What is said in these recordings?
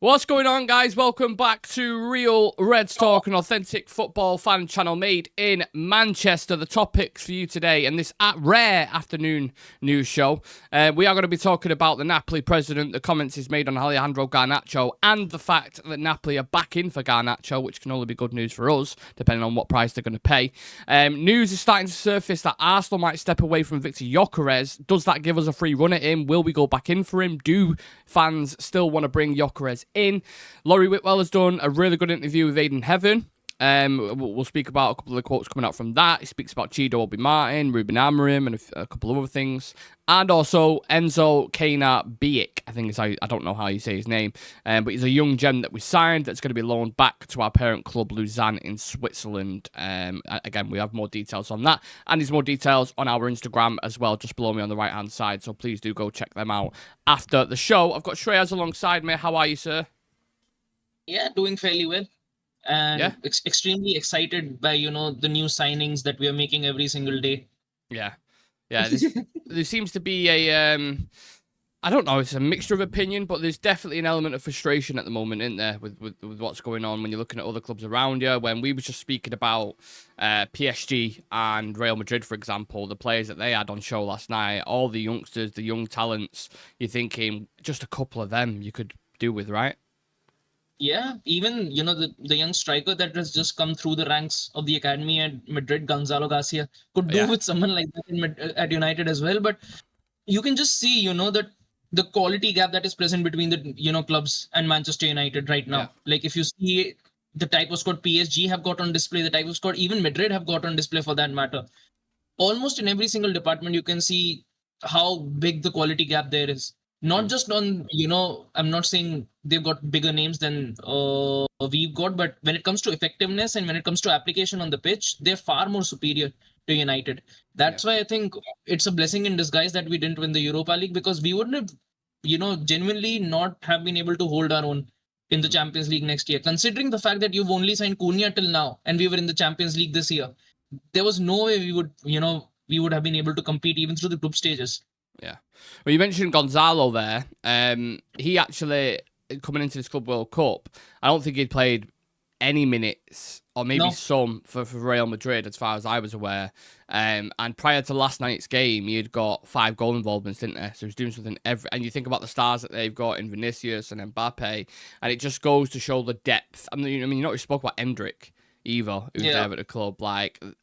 What's going on, guys? Welcome back to Real Reds Talk, an authentic football fan channel made in Manchester. The topics for you today and this rare afternoon news show. We are going to be talking about the Napoli president, the comments he's made on Alejandro Garnacho, and the fact that Napoli are back in for Garnacho, which can only be good news for us, depending on what price they're going to pay. News is starting to surface that Arsenal might step away from Viktor Gyökeres. Does that give us a free run at him? Will we go back in for him? Do fans still want to bring Gyökeres in? Laurie Whitwell has done a really good interview with Ayden Heaven. We'll speak about a couple of the quotes coming out from that. He speaks about Chido Obi, Ruben Amorim, and a couple of other things. And also Enzo Biek, I think I don't know how you say his name, but he's a young gem that we signed that's going to be loaned back to our parent club, Lausanne, in Switzerland. Again, we have more details on that, and there's more details on our Instagram as well, just below me on the right-hand side, so please do go check them out after the show. I've got Shreyas alongside me. How are you, sir? Yeah, doing fairly well. And extremely excited by, the new signings that we are making every single day. Yeah. There seems to be a, I don't know, it's a mixture of opinion, but there's definitely an element of frustration at the moment, isn't there, with what's going on when you're looking at other clubs around you. When we were just speaking about PSG and Real Madrid, for example, the players that they had on show last night, all the youngsters, the young talents, you're thinking just a couple of them you could do with, right? Yeah, even, the young striker that has just come through the ranks of the academy at Madrid, Gonzalo Garcia, could do with someone like that at United as well. But you can just see, that the quality gap that is present between the, clubs and Manchester United right now. Yeah. Like if you see the type of squad PSG have got on display, the type of squad even Madrid have got on display for that matter. Almost in every single department, you can see how big the quality gap there is. Not just on, I'm not saying they've got bigger names than we've got, but when it comes to effectiveness and when it comes to application on the pitch, they're far more superior to United. That's why I think it's a blessing in disguise that we didn't win the Europa League, because we wouldn't have, genuinely not have been able to hold our own in the Champions League next year. Considering the fact that you've only signed Cunha till now and we were in the Champions League this year, there was no way we would have been able to compete even through the group stages. Yeah. Well, you mentioned Gonzalo there. He actually, coming into this Club World Cup, I don't think he'd played any minutes, or maybe some, for Real Madrid, as far as I was aware. And prior to last night's game, he had got 5 goal involvements, didn't he? So he was doing something and you think about the stars that they've got in Vinicius and Mbappe, and it just goes to show the depth. I mean, you know, we spoke about Endrick, either, who's there at the club,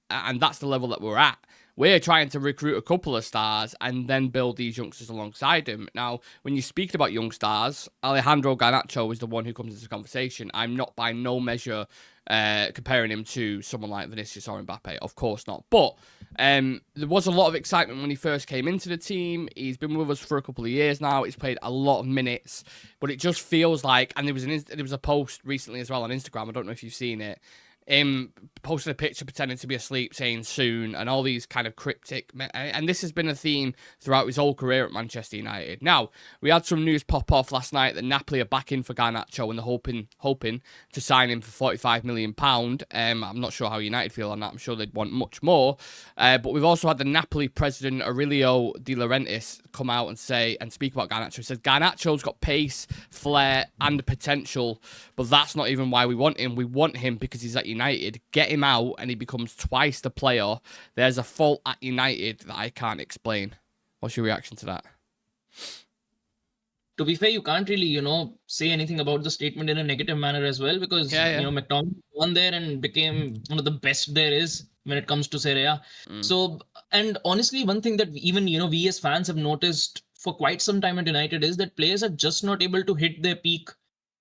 and that's the level that we're at. We're trying to recruit a couple of stars and then build these youngsters alongside him. Now, when you speak about young stars, Alejandro Garnacho is the one who comes into the conversation. I'm not by no measure comparing him to someone like Vinicius or Mbappe. Of course not. But there was a lot of excitement when he first came into the team. He's been with us for a couple of years now. He's played a lot of minutes. But it just feels like, and there was a post recently as well on Instagram, I don't know if you've seen it, him posted a picture pretending to be asleep saying soon, and all these kind of cryptic, and this has been a theme throughout his whole career at Manchester United. Now, we had some news pop off last night that Napoli are back in for Garnacho and they're hoping to sign him for £45 million. I'm not sure how United feel on that. I'm sure they'd want much more. But we've also had the Napoli president, Aurelio De Laurentiis, come out and speak about Garnacho. He said Garnacho's got pace, flair, and potential, but that's not even why we want him. We want him because he's at United. Get him out and he becomes twice the player. There's a fault at United that I can't explain. What's your reaction to that? To be fair, you can't really, say anything about the statement in a negative manner as well, because, McTominay won there and became one of the best there is when it comes to Serie A. So, and honestly, one thing that even, we as fans have noticed for quite some time at United is that players are just not able to hit their peak,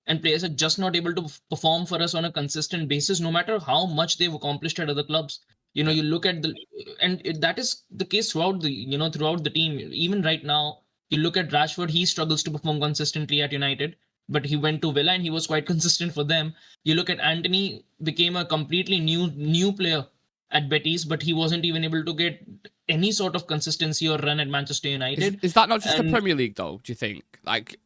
and players are just not able to perform for us on a consistent basis, no matter how much they've accomplished at other clubs. You look at that is the case throughout the team. Even right now, you look at Rashford, he struggles to perform consistently at United, but he went to Villa and he was quite consistent for them. You look at Antony, became a completely new player at Betis, but he wasn't even able to get any sort of consistency or run at Manchester United. Is that not just the Premier League, though, do you think? Like,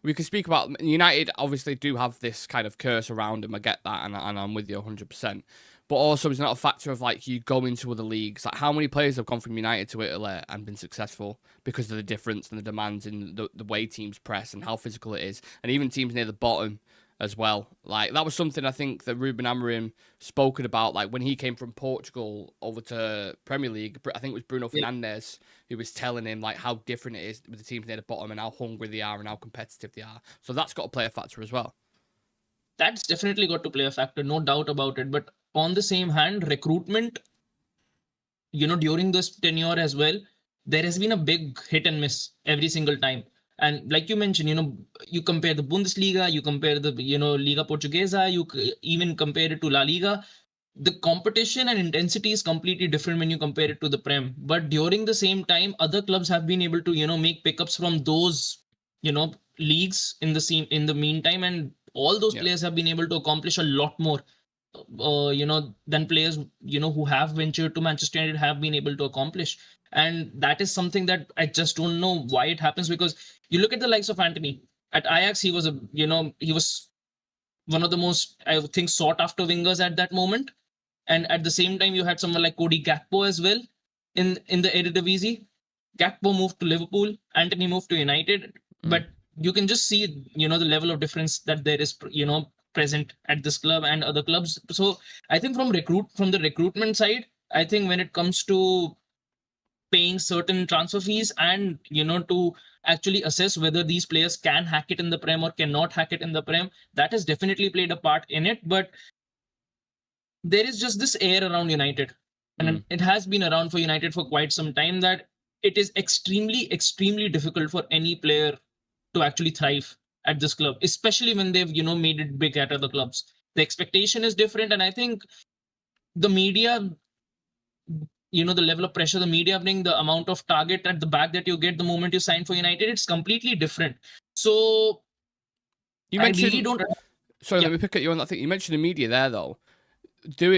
we could speak about United, obviously do have this kind of curse around them. I get that, and I'm with you 100%. but also it's not a factor of like you go into other leagues. Like how many players have gone from United to Italy and been successful because of the difference and the demands in the way teams press and how physical it is, and even teams near the bottom as well. Like that was something I think that Ruben Amorim spoken about, like when he came from Portugal over to Premier League. I think it was Bruno Fernandes who was telling him like how different it is with the teams near the bottom and how hungry they are and how competitive they are. So that's got to play a factor as well. That's definitely got to play a factor, no doubt about it. But on the same hand, recruitment, during this tenure as well, there has been a big hit and miss every single time. And like you mentioned, you compare the Bundesliga, you compare the, Liga Portuguesa, you even compare it to La Liga. The competition and intensity is completely different when you compare it to the Prem. But during the same time, other clubs have been able to, make pickups from those, leagues in the meantime, and all those players have been able to accomplish a lot more, than players, who have ventured to Manchester United have been able to accomplish. And that is something that I just don't know why it happens, because you look at the likes of Antony at Ajax. He was he was one of the most, I think, sought after wingers at that moment. And at the same time, you had someone like Cody Gakpo as well in the Eredivisie. Gakpo moved to Liverpool, Antony moved to United, but you can just see, the level of difference that there is, present at this club and other clubs. So I think from the recruitment side, I think when it comes to paying certain transfer fees and, to actually assess whether these players can hack it in the Prem or cannot hack it in the Prem, that has definitely played a part in it. But there is just this air around United, and it has been around for United for quite some time, that it is extremely, extremely difficult for any player to actually thrive at this club, especially when they've, made it big at other clubs. The expectation is different, and I think the media, the level of pressure the media bring, the amount of target at the back that you get the moment you sign for United, it's completely different. So you mentioned, I really don't. Sorry, let me pick at you on that thing. You mentioned the media there, though.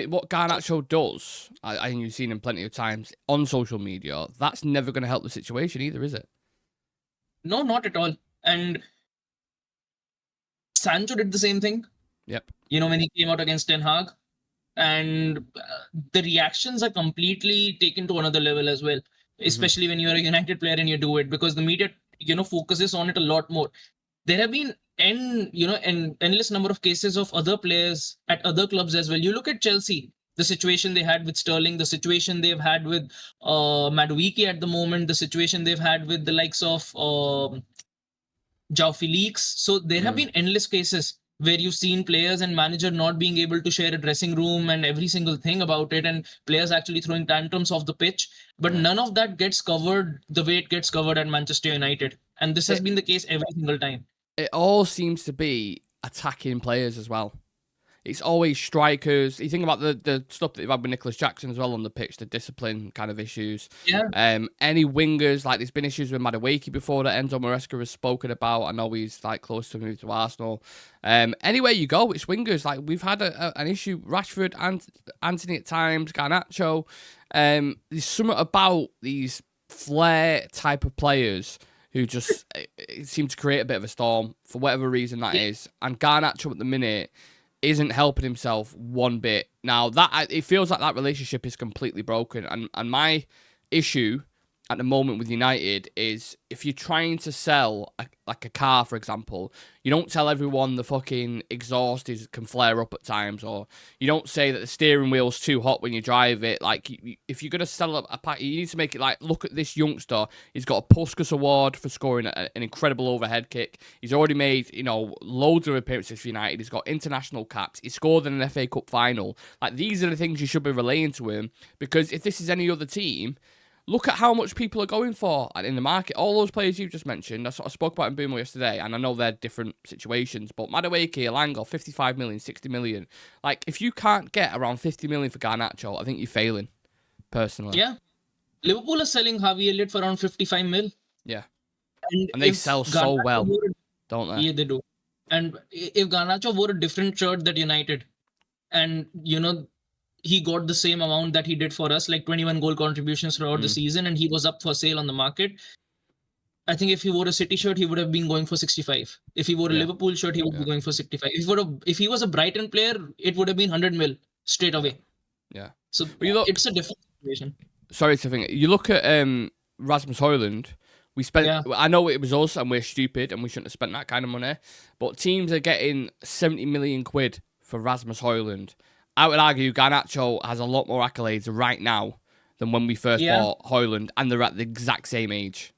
What Garnacho does, I think you've seen him plenty of times on social media, that's never going to help the situation either, is it? No, not at all. And Sancho did the same thing. Yep. When he came out against Ten Hag, and the reactions are completely taken to another level as well, especially when you're a United player and you do it, because the media, focuses on it a lot more. There have been an endless number of cases of other players at other clubs as well. You look at Chelsea, the situation they had with Sterling, the situation they've had with Madueke at the moment, the situation they've had with the likes of João Felix. So there have been endless cases where you've seen players and manager not being able to share a dressing room and every single thing about it, and players actually throwing tantrums off the pitch. But none of that gets covered the way it gets covered at Manchester United. And this has been the case every single time. It all seems to be attacking players as well. It's always strikers. You think about the stuff that you've had with Nicholas Jackson as well on the pitch, the discipline kind of issues. Yeah. Any wingers, like there's been issues with Madueke before that Enzo Maresca has spoken about. I know he's like close to move to Arsenal. Anywhere you go, it's wingers. Like we've had an issue, Rashford and Antony at times, Garnacho. There's something about these flair type of players who just seem to create a bit of a storm for whatever reason that is. And Garnacho at the minute isn't helping himself one bit. Now, it feels like that relationship is completely broken. And my issue at the moment with United is if you're trying to sell a car, for example, you don't tell everyone the fucking exhaust can flare up at times, or you don't say that the steering wheel's too hot when you drive it. Like, if you're going to sell a pack, you need to make it like, look at this youngster. He's got a Puskas Award for scoring an incredible overhead kick. He's already made, loads of appearances for United. He's got international caps. He scored in an FA Cup final. Like, these are the things you should be relaying to him, because if this is any other team, look at how much people are going for in the market. All those players you've just mentioned, I sort of spoke about in Boomer yesterday, and I know they're different situations, but Madueke, Elanga, 55 million, 60 million. Like, if you can't get around 50 million for Garnacho, I think you're failing, personally. Yeah. Liverpool is selling Harvey Elliott for around 55 mil. Yeah. And they sell so well, don't they? Yeah, they do. And if Garnacho wore a different shirt that United, and, he got the same amount that he did for us, like 21 goal contributions throughout the season, and he was up for sale on the market. I think if he wore a City shirt, he would have been going for 65. If he wore a Liverpool shirt, he would be going for 65. If he was a Brighton player, it would have been 100 mil straight away. Yeah. So it's a different situation. Sorry to think. You look at Rasmus Højlund. We spent. Yeah. I know it was us, and we're stupid, and we shouldn't have spent that kind of money. But teams are getting 70 million quid for Rasmus Højlund. I would argue Garnacho has a lot more accolades right now than when we first bought Højlund, and they're at the exact same age.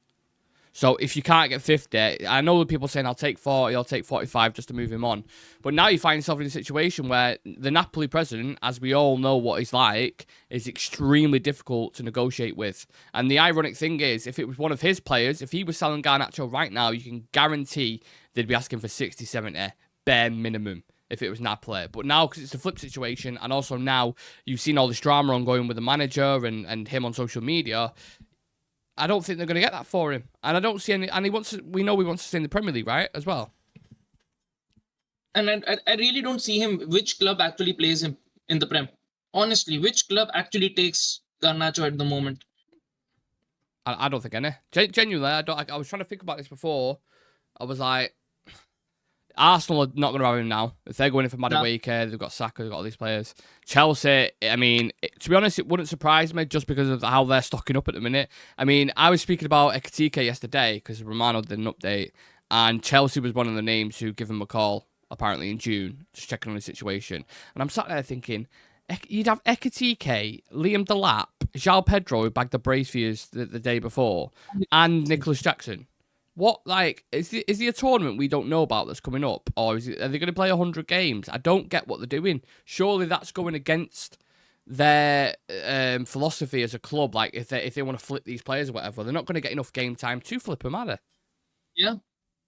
So if you can't get 50, I know the people saying I'll take 40, I'll take 45 just to move him on. But now you find yourself in a situation where the Napoli president, as we all know what he's like, is extremely difficult to negotiate with. And the ironic thing is, if it was one of his players, if he was selling Garnacho right now, you can guarantee they'd be asking for 60, 70, bare minimum, if it was Napoli. But now, because it's a flip situation, and also now you've seen all this drama ongoing with the manager and him on social media, I don't think they're going to get that for him. And I don't see any... And we know he wants to stay in the Premier League, right? As well. And I really don't see him... Which club actually plays him in the Prem? Honestly, which club actually takes Garnacho at the moment? I don't think any. Genuinely, I was trying to think about this before. I was like... Arsenal are not going to have him now. If they're going in for Madueke, they've got Saka, they've got all these players. Chelsea, I mean, to be honest, it wouldn't surprise me just because of how they're stocking up at the minute. I mean, I was speaking about Ekitike yesterday because Romano did an update, and Chelsea was one of the names who give him a call, apparently in June, just checking on the situation. And I'm sat there thinking, you'd have Ekitike, Liam Delap, João Pedro, who bagged the brace for you the day before, and Nicholas Jackson. What, like, is there a tournament we don't know about that's coming up? Or are they going to play 100 games? I don't get what they're doing. Surely that's going against their philosophy as a club. Like, if they want to flip these players or whatever, they're not going to get enough game time to flip them, are they? Yeah.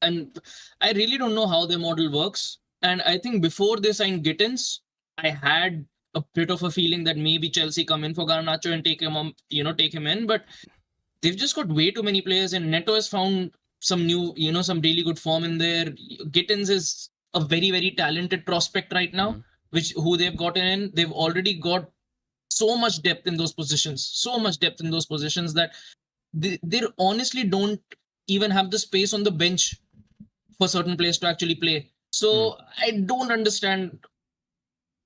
And I really don't know how their model works. And I think before they signed Gittins, I had a bit of a feeling that maybe Chelsea come in for Garnacho and take him on, take him in. But they've just got way too many players, and Neto has found some new, some really good form in there. Gittins is a very, very talented prospect right now, who they've gotten in. They've already got so much depth in those positions, that they honestly don't even have the space on the bench for certain players to actually play. So I don't understand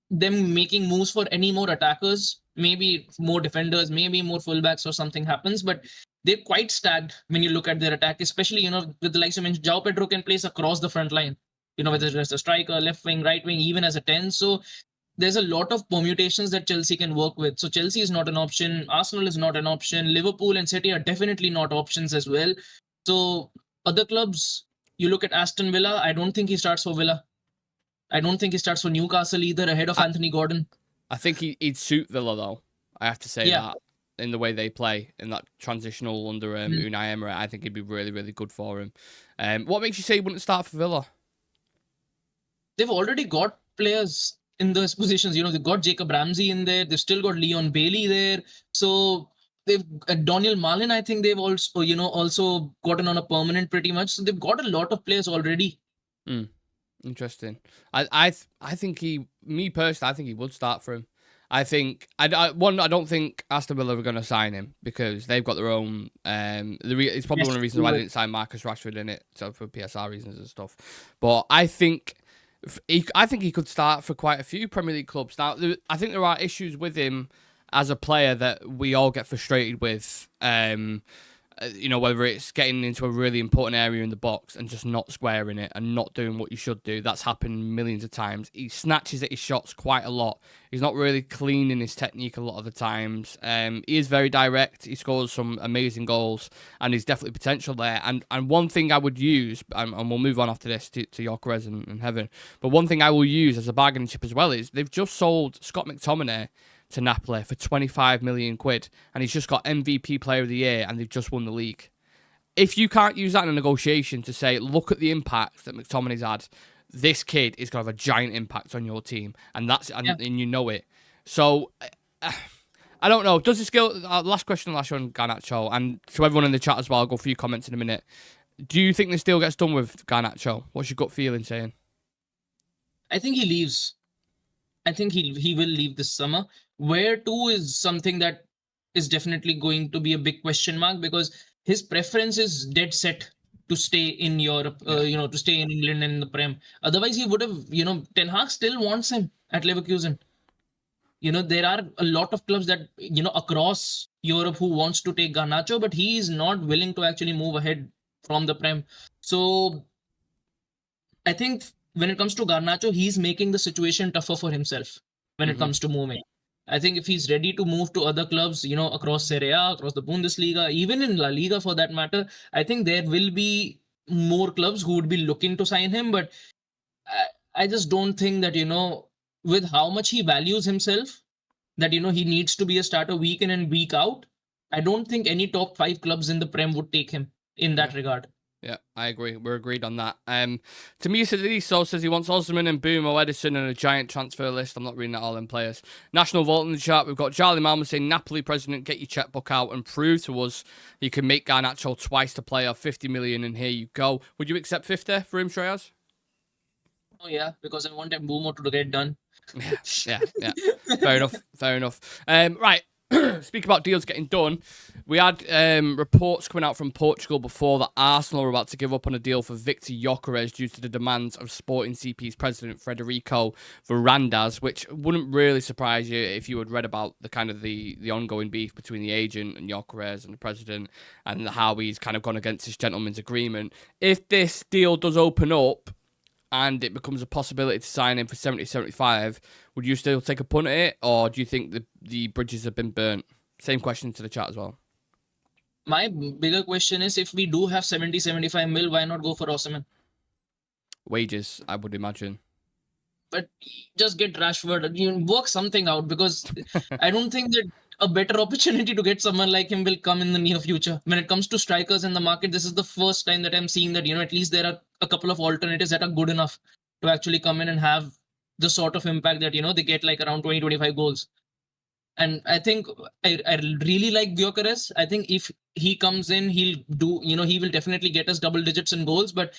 them making moves for any more attackers, maybe more defenders, maybe more fullbacks or something happens, but they're quite stacked when you look at their attack, especially, with the likes of João Pedro can place across the front line, whether it's a striker, left wing, right wing, even as a 10. So there's a lot of permutations that Chelsea can work with. So Chelsea is not an option. Arsenal is not an option. Liverpool and City are definitely not options as well. So other clubs, you look at Aston Villa, I don't think he starts for Villa. I don't think he starts for Newcastle either, ahead of Anthony Gordon. I think he'd suit Villa, though. I have to say that. In the way they play, in that transitional under Unai Emery, I think he'd be really, really good for him. What makes you say he wouldn't start for Villa? They've already got players in those positions. They've got Jacob Ramsey in there. They've still got Leon Bailey there. So they've Daniel Malin, I think they've also gotten on a permanent pretty much. So they've got a lot of players already. Interesting. I think me personally, I think he would start for him. I think I don't think Aston Villa are going to sign him because they've got their own. It's probably one of the reasons why they didn't sign Marcus Rashford in it, so for PSR reasons and stuff. But I think he could start for quite a few Premier League clubs. Now, I think there are issues with him as a player that we all get frustrated with. Whether it's getting into a really important area in the box and just not squaring it and not doing what you should do. That's happened millions of times. He snatches at his shots quite a lot. He's not really clean in his technique a lot of the times. He is very direct. He scores some amazing goals and there's definitely potential there. And one thing I would use, and we'll move on after this to Gyökeres and Heaven, but one thing I will use as a bargaining chip as well is they've just sold Scott McTominay to Napoli for 25 million quid, and he's just got MVP Player of the Year, and they've just won the league. If you can't use that in a negotiation to say, look at the impact that McTominay's had, this kid is going to have a giant impact on your team, and you know it. So, I don't know. Does this go? Last question, on Garnacho, and to everyone in the chat as well, I'll go for your comments in a minute. Do you think this deal gets done with Garnacho? What's your gut feeling saying? I think he leaves. I think he will leave this summer. Where to is something that is definitely going to be a big question mark, because his preference is dead set to stay in Europe, to stay in England and in the Prem. Otherwise, he would have, Ten Hag still wants him at Leverkusen. there are a lot of clubs that, across Europe who wants to take Garnacho, but he is not willing to actually move ahead from the Prem. So I think when it comes to Garnacho, he's making the situation tougher for himself when it comes to moving. I think if he's ready to move to other clubs, across Serie A, across the Bundesliga, even in La Liga for that matter, I think there will be more clubs who would be looking to sign him. But I just don't think that, with how much he values himself, that, he needs to be a starter week in and week out. I don't think any top 5 clubs in the Prem would take him in that regard. Yeah, I agree. We're agreed on that. Tamisa says he wants Osman and Boomo, Edison, and a giant transfer list. I'm not reading that all in players. National Vault in the chat. We've got Charlie Malma saying, Napoli president, get your checkbook out and prove to us you can make Garnacho twice the player, 50 million, and here you go. Would you accept 50 for him, Shreyas? Oh, yeah, because I want Boomo to get done. Yeah. Fair enough. Right. Speak about deals getting done. We had reports coming out from Portugal before that Arsenal were about to give up on a deal for Viktor Gyökeres due to the demands of Sporting CP's president Frederico Varandas, which wouldn't really surprise you if you had read about the kind of the ongoing beef between the agent and Gyökeres and the president and how he's kind of gone against this gentleman's agreement. If this deal does open up and it becomes a possibility to sign him for 70-75, would you still take a punt at it, or do you think the bridges have been burnt? Same question to the chat as well. My bigger question is, if we do have 70-75 mil, why not go for Osimhen? Wages, I would imagine. But just get Rashford. Work something out, because I don't think that a better opportunity to get someone like him will come in the near future. When it comes to strikers in the market, this is the first time that I'm seeing that, at least there are a couple of alternatives that are good enough to actually come in and have the sort of impact that, they get like around 20-25 goals. And I think I really like Gyökeres. I think if he comes in, he'll do, he will definitely get us double digits in goals. But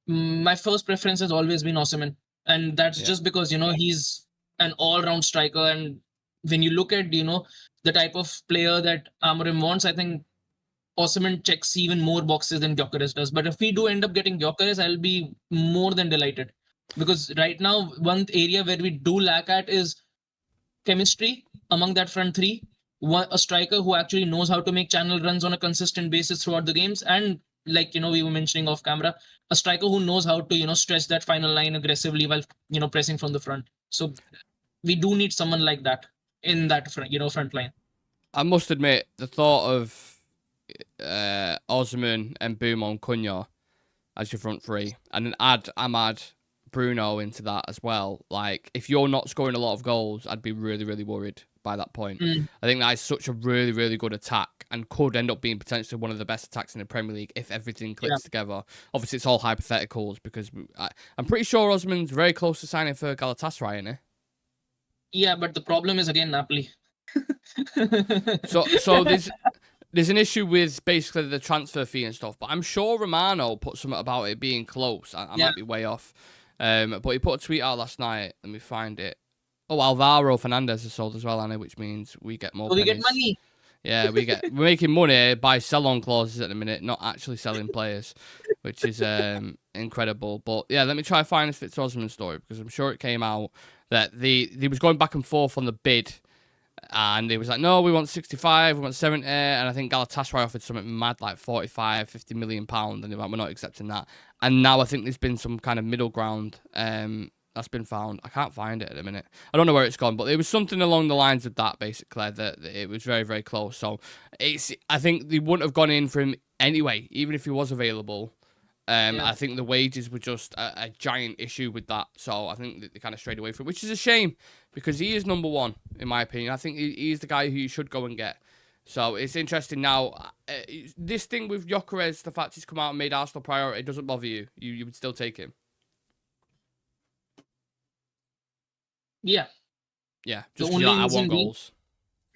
my first preference has always been Osimhen. And that's just because, he's an all-round striker. And when you look at, the type of player that Amorim wants, I think Osimhen checks even more boxes than Gyökeres does. But if we do end up getting Gyökeres, I'll be more than delighted. Because right now, one area where we do lack at is chemistry among that front three. A striker who actually knows how to make channel runs on a consistent basis throughout the games. And like, we were mentioning off camera, a striker who knows how to, stretch that final line aggressively while, pressing from the front. So we do need someone like that in that front line. I must admit, the thought of Osman and Boomo and Cunha as your front three, and then add Ahmad, Bruno into that as well. Like, if you're not scoring a lot of goals, I'd be really, really worried by that point. I think that is such a really, really good attack and could end up being potentially one of the best attacks in the Premier League if everything clicks together. Obviously, it's all hypotheticals because I'm pretty sure Osman's very close to signing for Galatasaray, isn't he? Yeah, but the problem is, again, Napoli. So there's an issue with basically the transfer fee and stuff, but I'm sure Romano put something about it being close. I might be way off. But he put a tweet out last night. Let me find it. Oh, Alvaro Fernandez is sold as well, Anna, which means we get more pennies. We get money. Yeah, we're making money by sell-on clauses at the minute, not actually selling players, which is incredible. But yeah, let me try to find this Fitzosman story, because I'm sure it came out that he was going back and forth on the bid, and he was like, no, we want 65, we want 70, and I think Galatasaray offered something mad like 45, 50 million pounds, and they're like, we're not accepting that. And now I think there's been some kind of middle ground that's been found. I can't find it at the minute. I don't know where it's gone, but it was something along the lines of that, basically, that it was very, very close. So I think they wouldn't have gone in for him anyway, even if he was available. I think the wages were just a giant issue with that. So I think that they kind of strayed away from it, which is a shame, because he is number one, in my opinion. I think he's the guy who you should go and get. So it's interesting now. This thing with Gyökeres, the fact he's come out and made Arsenal priority, doesn't bother you. You would still take him. Yeah. Yeah, just because I want goals.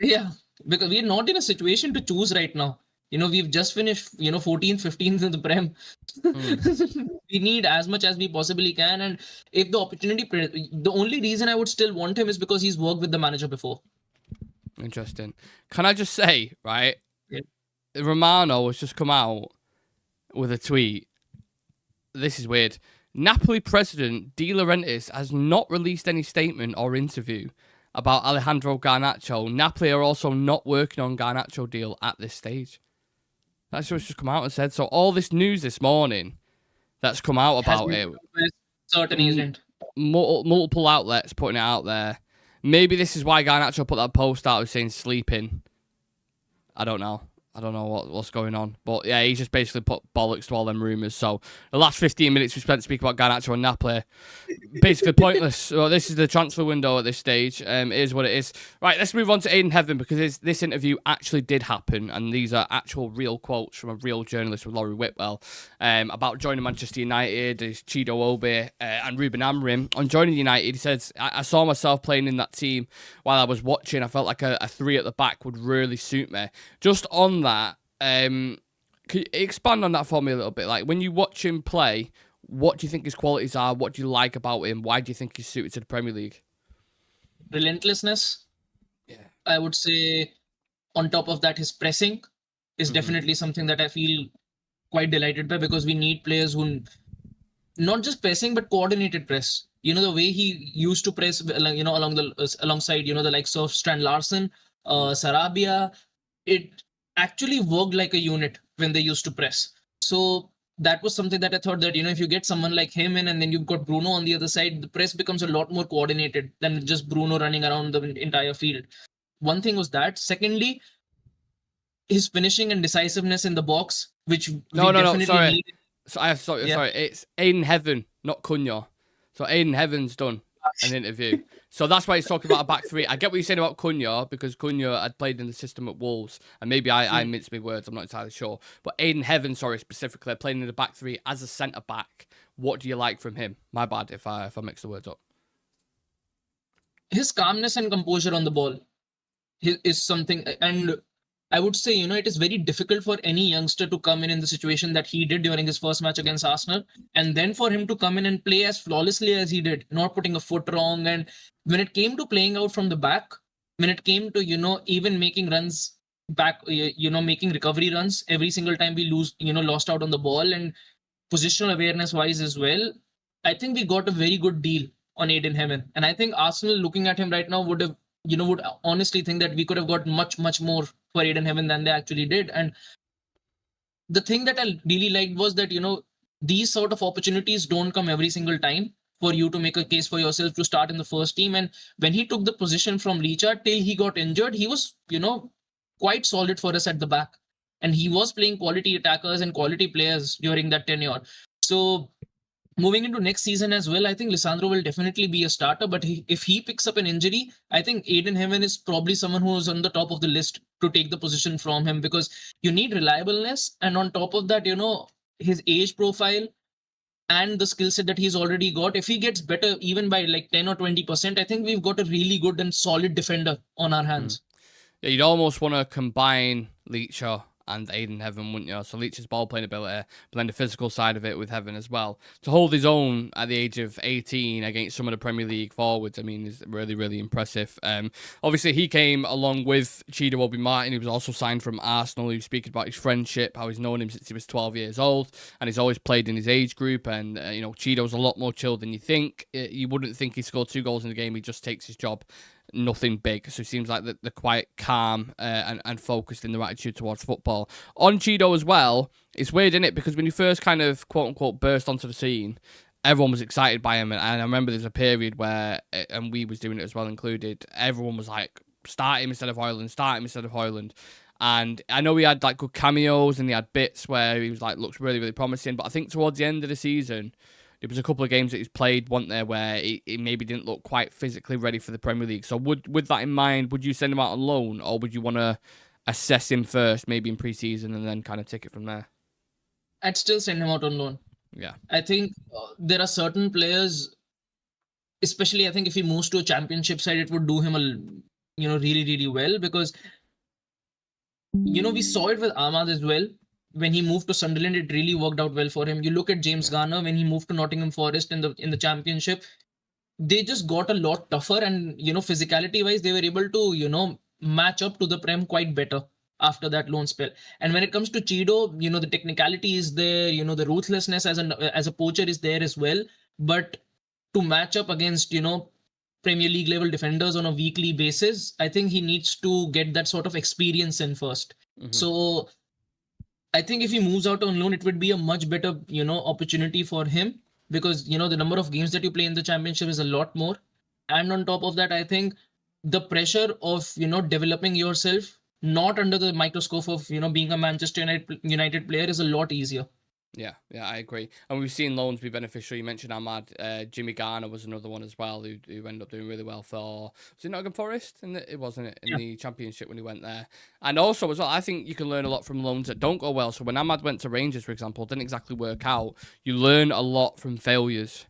Yeah, because we're not in a situation to choose right now. We've just finished, 14th, 15th in the Prem. We need as much as we possibly can. And if the opportunity, the only reason I would still want him is because he's worked with the manager before. Interesting. Can I just say, right? Yeah. Romano has just come out with a tweet. This is weird. Napoli president De Laurentiis has not released any statement or interview about Alejandro Garnacho. Napoli are also not working on Garnacho deal at this stage. That's what's just come out and said. So all this news this morning that's come out about it. Certain agent. Multiple outlets putting it out there. Maybe this is why Garnacho put that post out saying sleeping. I don't know. I don't know what's going on. But yeah, he's just basically put bollocks to all them rumours. So the last 15 minutes we spent speaking about Garnacho and Napoli, basically pointless. So this is the transfer window at this stage. It is what it is. Right, let's move on to Ayden Heaven, because this interview actually did happen. And these are actual real quotes from a real journalist with Laurie Whitwell about joining Manchester United, Chido Obi and Ruben Amorim. On joining United, he says, I saw myself playing in that team while I was watching. I felt like a three at the back would really suit me. Just on that, could you expand on that for me a little bit? Like, when you watch him play, what do you think his qualities are? What do you like about him? Why do you think he's suited to the Premier League? Relentlessness. Yeah. I would say on top of that, his pressing is definitely something that I feel quite delighted by, because we need players who not just pressing, but coordinated press. You know, the way he used to press, you know, alongside, you know, the likes of Strand Larsen, Sarabia, it actually worked like a unit when they used to press. So that was something that I thought that, you know, if you get someone like him in and then you've got Bruno on the other side, the press becomes a lot more coordinated than just Bruno running around the entire field. One thing was that. Secondly, his finishing and decisiveness in the box, which sorry. need. Sorry, it's Ayden Heaven, not Cunha. So Ayden Heaven's done an interview. So that's why he's talking about a back three. I get what you're saying about Cunha, because Cunha had played in the system at Wolves, and maybe I minced my words, I'm not entirely sure. But Ayden Heaven, specifically, playing in the back three as a centre-back. What do you like from him? My bad if I mix the words up. His calmness and composure on the ball is something, and I would say, you know, it is very difficult for any youngster to come in the situation that he did during his first match against Arsenal, and then for him to come in and play as flawlessly as he did, not putting a foot wrong. And when it came to playing out from the back, when it came to, you know, even making runs back, you know, making recovery runs every single time we lost out on the ball, and positional awareness wise as well, I think we got a very good deal on Ayden Heaven. And I think Arsenal, looking at him right now, would honestly think that we could have got much, much more for Ayden Heaven than they actually did. And the thing that I really liked was that, you know, these sort of opportunities don't come every single time for you to make a case for yourself to start in the first team. And when he took the position from Licha till he got injured, he was, you know, quite solid for us at the back. And he was playing quality attackers and quality players during that tenure. So moving into next season as well, I think Lisandro will definitely be a starter. But if he picks up an injury, I think Ayden Heaven is probably someone who is on the top of the list to take the position from him, because you need reliableness. And on top of that, you know, his age profile and the skill set that he's already got, if he gets better even by like 10 or 20%, I think we've got a really good and solid defender on our hands. Yeah, you'd almost want to combine Licha and Ayden Heaven, wouldn't you? So Leach's ball playing ability, blend the physical side of it with Heaven as well. To hold his own at the age of 18 against some of the Premier League forwards, I mean, is really, really impressive. Obviously, he came along with Chido Obi Martin. He was also signed from Arsenal. He was speaking about his friendship, how he's known him since he was 12 years old, and he's always played in his age group. And, you know, Chido's a lot more chill than you think. You wouldn't think he scored 2 goals in the game. He just takes his job. Nothing big, so it seems like they're quite calm and focused in their attitude towards football. On Chido as well, it's weird, isn't it? Because when he first kind of quote-unquote burst onto the scene, everyone was excited by him, and I remember there's a period where, and we was doing it as well included, everyone was like, start him instead of Højlund. And I know he had like good cameos and he had bits where he was like, looks really, really promising, but I think towards the end of the season, there was a couple of games that he's played, weren't there, where he maybe didn't look quite physically ready for the Premier League. So with that in mind, would you send him out on loan, or would you want to assess him first, maybe in pre-season, and then kind of take it from there? I'd still send him out on loan. Yeah. I think there are certain players, especially I think if he moves to a championship side, it would do him really, really well, because, you know, we saw it with Ahmad as well. When he moved to Sunderland, it really worked out well for him. You look at James Garner when he moved to Nottingham Forest in the championship, they just got a lot tougher, and, you know, physicality wise, they were able to, you know, match up to the Prem quite better after that loan spell. And when it comes to Chido, you know, the technicality is there, you know, the ruthlessness as a poacher is there as well. But to match up against, you know, Premier League level defenders on a weekly basis. I think he needs to get that sort of experience in first. So I think if he moves out on loan, it would be a much better, opportunity for him, because, the number of games that you play in the championship is a lot more. And on top of that, I think the pressure of, developing yourself, not under the microscope of, being a Manchester United player, is a lot easier. Yeah, I agree. And we've seen loans be beneficial. You mentioned Ahmad. Jimmy Garner was another one as well who ended up doing really well for, was it Nottingham Forest? It wasn't in the Championship when he went there. And also as well, I think you can learn a lot from loans that don't go well. So when Ahmad went to Rangers, for example, didn't exactly work out. You learn a lot from failures.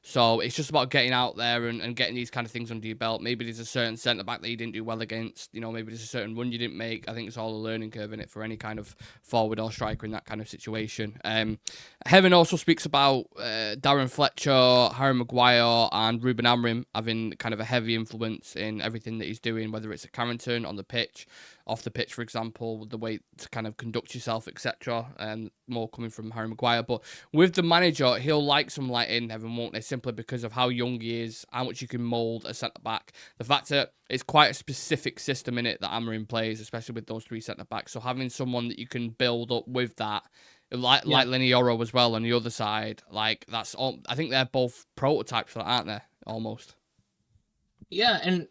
So it's just about getting out there and getting these kind of things under your belt. Maybe there's a certain centre-back that you didn't do well against. Maybe there's a certain run you didn't make. I think it's all a learning curve in it for any kind of forward or striker in that kind of situation. Heaven also speaks about Darren Fletcher, Harry Maguire and Ruben Amorim having kind of a heavy influence in everything that he's doing, whether it's at Carrington, on the pitch, off the pitch, for example, the way to kind of conduct yourself, etc. And more coming from Harry Maguire. But with the manager, he'll like some like Ayden Heaven, won't they? Simply because of how young he is, how much you can mould a centre-back. The fact that it's quite a specific system in it that Amorim plays, especially with those three centre-backs. So having someone that you can build up with that, like Lenny Yoro as well on the other side, like that's all. I think they're both prototypes for that, aren't they? Almost. Yeah, and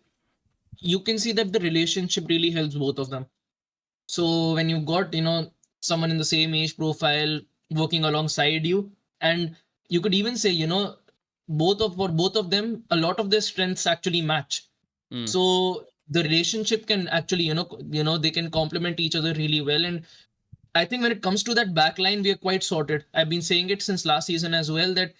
you can see that the relationship really helps both of them. So when you got, someone in the same age profile working alongside you, and you could even say, both of them, a lot of their strengths actually match. So the relationship can actually, they can complement each other really well. And I think when it comes to that back line, we are quite sorted. I've been saying it since last season as well, that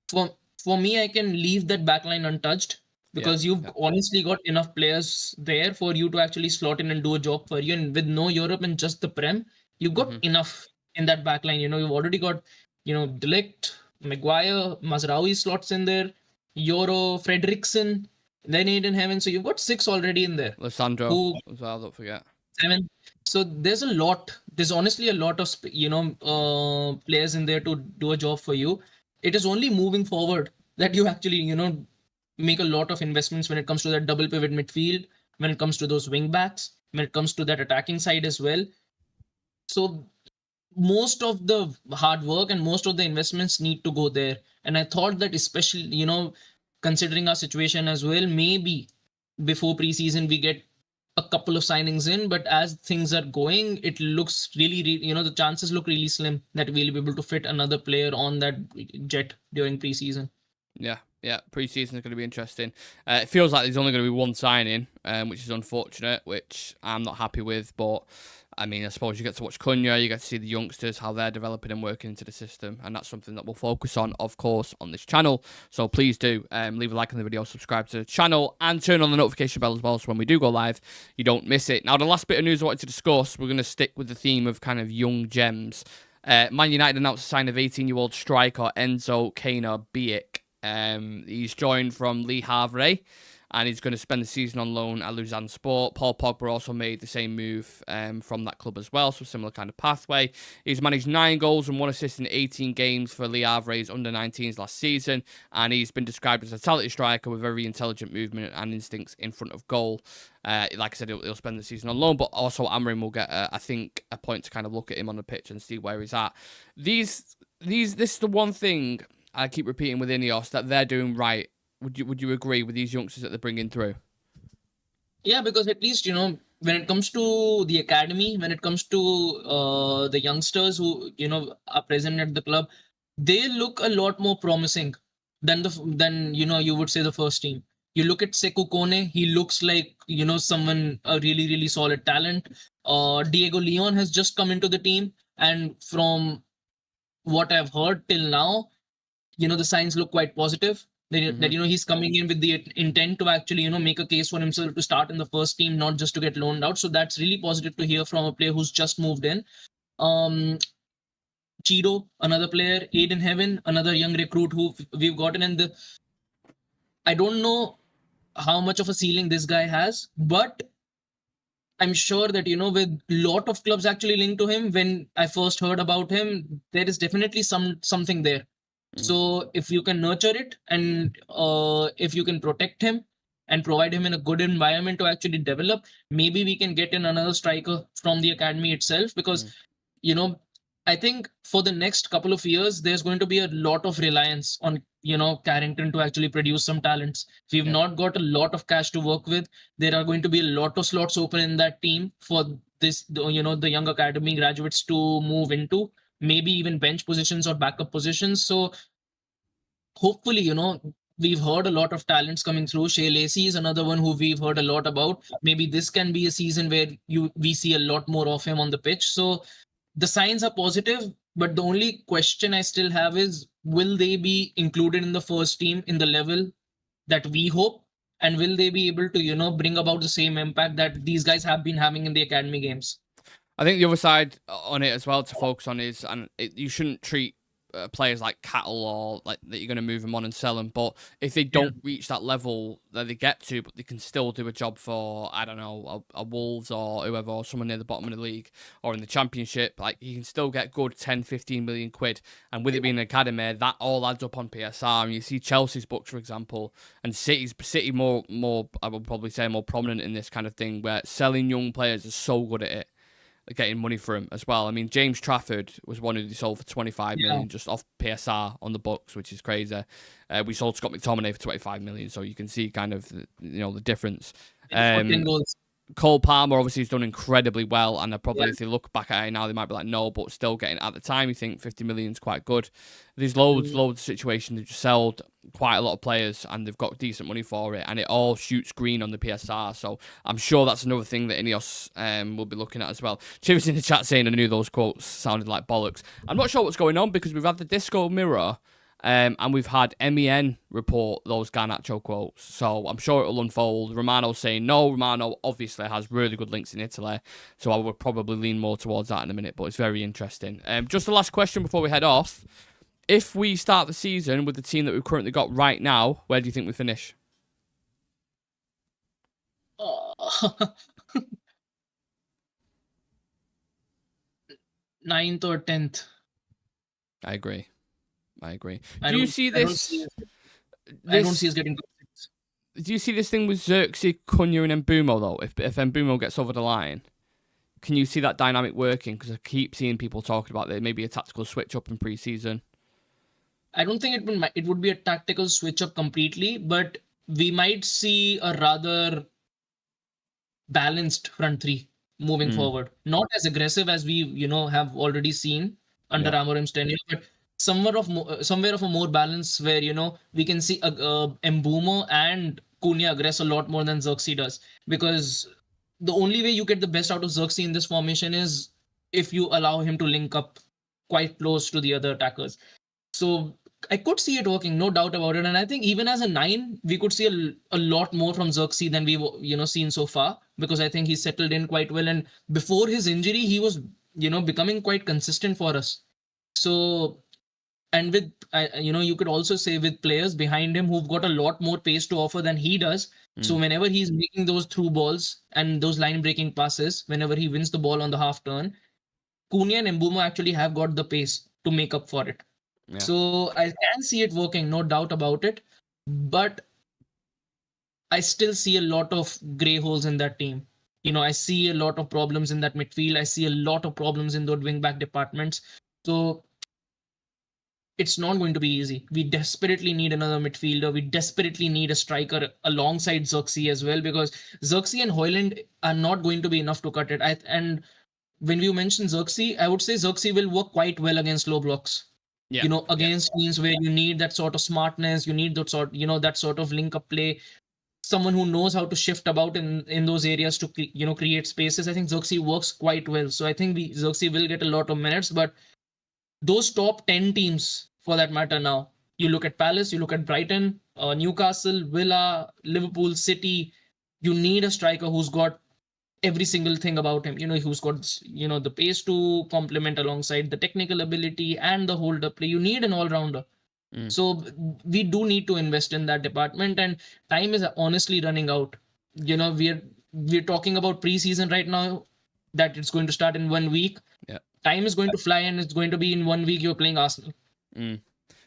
for me, I can leave that back line untouched, because you've honestly got enough players there for you to actually slot in and do a job for you. And with no Europe and just the Prem, you've got enough in that back line. You've already got, De Ligt, Maguire, Mazraoui slots in there, Yoro, Frederiksen, then Ayden Heaven. So you've got 6 already in there. Lissandro as well, don't forget. 7. So there's a lot. There's honestly a lot of, players in there to do a job for you. It is only moving forward that you actually, make a lot of investments when it comes to that double pivot midfield, when it comes to those wing backs, when it comes to that attacking side as well. So most of the hard work and most of the investments need to go there. And I thought that, especially, considering our situation as well, maybe before preseason we get a couple of signings in, but as things are going, it looks really, the chances look really slim that we'll be able to fit another player on that jet during preseason. Yeah, pre-season is going to be interesting. It feels like there's only going to be one signing, which is unfortunate, which I'm not happy with. But, I mean, I suppose you get to watch Cunha, you get to see the youngsters, how they're developing and working into the system. And that's something that we'll focus on, of course, on this channel. So please do leave a like on the video, subscribe to the channel, and turn on the notification bell as well, so when we do go live, you don't miss it. Now, the last bit of news I wanted to discuss, we're going to stick with the theme of kind of young gems. Man United announced the sign of 18-year-old striker Enzo Biek. He's joined from Le Havre, and he's going to spend the season on loan at Lausanne Sport. Paul Pogba also made the same move from that club as well, so similar kind of pathway. He's managed 9 goals and 1 assist in 18 games for Le Havre's under-19s last season, and he's been described as a talented striker with very intelligent movement and instincts in front of goal. Like I said, he'll spend the season on loan, but also Amorim will get, I think, a point to kind of look at him on the pitch and see where he's at. This is the one thing I keep repeating with Ineos that they're doing right. Would you agree with these youngsters that they're bringing through? Yeah, because at least, when it comes to the academy, when it comes to the youngsters who, are present at the club, they look a lot more promising than you would say the first team. You look at Sekou Kone, he looks like, someone, a really, really solid talent. Diego Leon has just come into the team, and from what I've heard till now, the signs look quite positive. That he's coming in with the intent to actually, make a case for himself to start in the first team, not just to get loaned out. So that's really positive to hear from a player who's just moved in. Chido, another player, Ayden Heaven, another young recruit who we've gotten. And I don't know how much of a ceiling this guy has, but I'm sure that, with a lot of clubs actually linked to him, when I first heard about him, there is definitely something there. So if you can nurture it, and if you can protect him, and provide him in a good environment to actually develop, maybe we can get in another striker from the academy itself. Because, I think for the next couple of years, there's going to be a lot of reliance on, Carrington to actually produce some talents. We've not got a lot of cash to work with. There are going to be a lot of slots open in that team for this, the young academy graduates to move into, maybe even bench positions or backup positions. So hopefully, we've heard a lot of talents coming through. Shea Lacey is another one who we've heard a lot about. Maybe this can be a season where we see a lot more of him on the pitch. So the signs are positive, but the only question I still have is, will they be included in the first team in the level that we hope? And will they be able to, bring about the same impact that these guys have been having in the academy games? I think the other side on it as well to focus on is, you shouldn't treat players like cattle, or like that you're going to move them on and sell them. But if they don't reach that level that they get to, but they can still do a job for, I don't know, a Wolves or whoever, or someone near the bottom of the league or in the Championship, like you can still get good 10, 15 million quid. And with it being an academy, that all adds up on PSR. And you see Chelsea's books, for example, and City more, I would probably say more prominent in this kind of thing, where selling young players is so good at it, getting money for him as well. I mean, James Trafford was one who they sold for 25 million just off PSR on the books, which is crazy. We sold Scott McTominay for 25 million, so you can see kind of the difference. Cole Palmer obviously has done incredibly well, and probably if they look back at it now, they might be like, no, but still getting, at the time, you think 50 million is quite good. There's loads of situations. They've just sold quite a lot of players, and they've got decent money for it, and it all shoots green on the PSR. So I'm sure that's another thing that Ineos will be looking at as well. Chivas in the chat saying, I knew those quotes sounded like bollocks. I'm not sure what's going on, because we've had the Disco Mirror, and we've had MEN report those Garnacho quotes. So I'm sure it'll unfold. Romano's saying no. Romano obviously has really good links in Italy, so I would probably lean more towards that in a minute, but it's very interesting. Just the last question before we head off. If we start the season with the team that we've currently got right now, where do you think we finish? Ninth or 10th. I agree. Do you see this? I don't see us getting. Do you see this thing with Xerxes, Cunha, and Mbumo though? If Mbumo gets over the line, can you see that dynamic working? Because I keep seeing people talking about there maybe a tactical switch up in pre-season. I don't think it would be a tactical switch up completely, but we might see a rather balanced front three moving forward. Not as aggressive as we have already seen under Amorim's tenure, but somewhere of a more balance where we can see Mbumo and Cunha aggress a lot more than Xerxes does, because the only way you get the best out of Xerxes in this formation is if you allow him to link up quite close to the other attackers. So I could see it working, no doubt about it. And I think even as a 9, we could see a lot more from Xerxes than we've seen so far, because I think he's settled in quite well. And before his injury, he was becoming quite consistent for us. So, and with you could also say with players behind him who've got a lot more pace to offer than he does. So whenever he's making those through balls and those line breaking passes, whenever he wins the ball on the half turn, Cunha and Mbumo actually have got the pace to make up for it. Yeah. So I can see it working, no doubt about it. But I still see a lot of grey holes in that team. I see a lot of problems in that midfield. I see a lot of problems in those wing-back departments. So it's not going to be easy. We desperately need another midfielder. We desperately need a striker alongside Xerxes as well, because Xerxes and Højlund are not going to be enough to cut it. And when you mention Xerxes, I would say Xerxes will work quite well against low blocks. Yeah. Against teams where you need that sort of smartness, you need that sort of link up play, someone who knows how to shift about in those areas to create spaces. I think Xerxes works quite well. So I think Xerxes will get a lot of minutes. But those top 10 teams, for that matter, now you look at Palace, you look at Brighton, Newcastle, Villa, Liverpool, City. You need a striker who's got every single thing about him, who's got the pace to complement alongside the technical ability and the hold up play. You need an all-rounder. So we do need to invest in that department, and time is honestly running out. We're talking about pre-season right now, that it's going to start in 1 week. Time is going to fly, and it's going to be in 1 week you're playing Arsenal.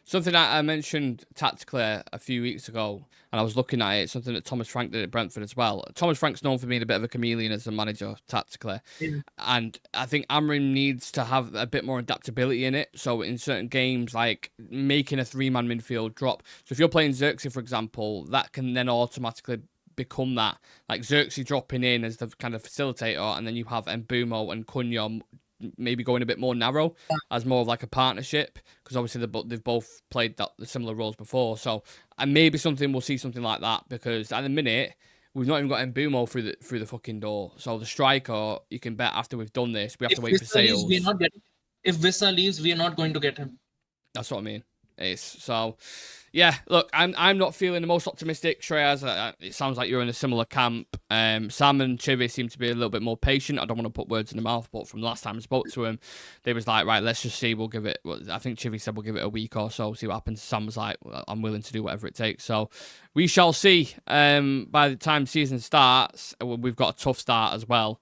Something I mentioned tactically a few weeks ago, and I was looking at it, something that Thomas Frank did at Brentford as well. Thomas Frank's known for being a bit of a chameleon as a manager tactically. Yeah. And I think Amrin needs to have a bit more adaptability in it. So in certain games, like making a 3-man midfield drop. So if you're playing Xerxes, for example, that can then automatically become that. Like Xerxes dropping in as the kind of facilitator, and then you have Mbumo and Cunha maybe going a bit more narrow as more of like a partnership, because obviously they've both played the similar roles before. So and maybe we'll see something like that, because at the minute we've not even got Mbumo through the fucking door. So the striker, you can bet after we've done this, we have to wait for sales. If Vissa leaves, we are not going to get him. That's what I mean. So, yeah, look, I'm not feeling the most optimistic, Shreyas. It sounds like you're in a similar camp. Sam and Chivy seem to be a little bit more patient. I don't want to put words in the mouth, but from last time I spoke to him, they was like, right, let's just see. We'll give it, I think Chivy said we'll give it a week or so, see what happens. Sam was like, well, I'm willing to do whatever it takes. So we shall see. By the time season starts, we've got a tough start as well.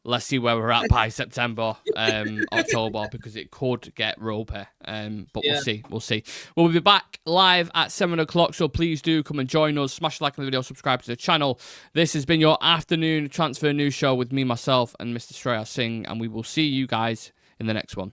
Let's see where we're at by September, October, because it could get ropey. But we'll see. We'll be back live at 7 o'clock, so please do come and join us. Smash a like on the video, subscribe to the channel. This has been your afternoon transfer news show with me, myself, and Mr. Shreyas Singh, and we will see you guys in the next one.